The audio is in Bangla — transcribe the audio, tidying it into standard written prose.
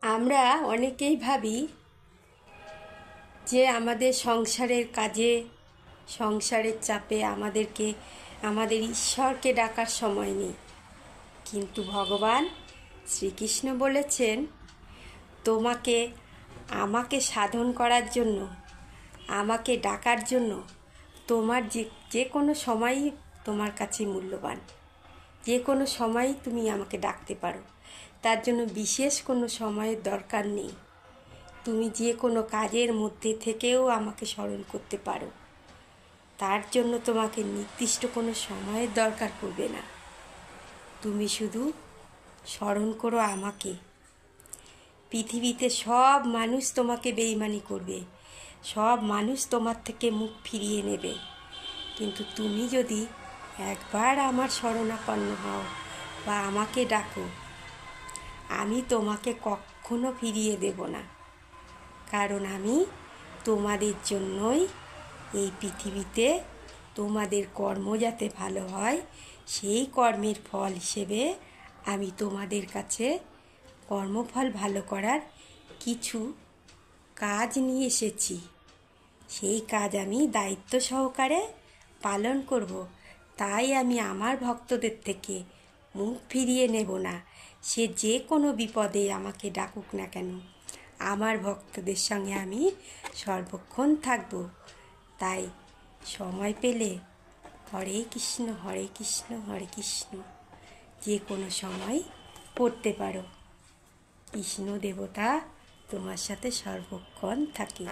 আমরা অনেকেই ভাবি যে আমাদের সংসারের কাজে সংসারের চাপে আমাদের ঈশ্বরকে ডাকার সময় নেই। কিন্তু ভগবান শ্রীকৃষ্ণ বলেছেন, তোমাকে আমাকে সাধন করার জন্য, আমাকে ডাকার জন্য তোমার যে কোনো সময়ই তোমার কাছে মূল্যবান। যে কোনো সময়ই তুমি আমাকে ডাকতে পারো। তার জন্য বিশেষ কোনো সময়ের দরকার নেই। তুমি যে কোনো কাজের মধ্যে থেকেও আমাকে স্মরণ করতে পারো। তার জন্য তোমাকে নির্দিষ্ট কোনো সময়ের দরকার পড়বে না। তুমি শুধু স্মরণ করো আমাকে। পৃথিবীতে সব মানুষ তোমাকে বেইমানি করবে, সব মানুষ তোমার থেকে মুখ ফিরিয়ে নেবে, কিন্তু তুমি যদি একবার আমার শরণাপন্ন হও বা আমাকে ডাকো, আমি তোমাকে কখনো ফিরিয়ে দেব না। কারণ আমি তোমাদের জন্যই এই পৃথিবীতে, তোমাদের কর্ম যাতে ভালো হয় সেই কর্মের ফল হিসেবে আমি তোমাদের কাছে কর্মফল ভালো করার কিছু কাজ নিয়ে এসেছি। সেই কাজ আমি দায়িত্ব সহকারে পালন করব। তাই আমি আমার ভক্তদের থেকে মুখ ফিরিয়ে নেব না। সে যে কোনো বিপদে আমাকে ডাকুক না কেন, আমার ভক্তদের সঙ্গে আমি সর্বক্ষণ থাকব। তাই সময় পেলে হরে কৃষ্ণ হরে কৃষ্ণ হরে কৃষ্ণ যে কোনো সময় পড়তে পারো। কৃষ্ণ দেবতা তোমার সাথে সর্বক্ষণ থাকে।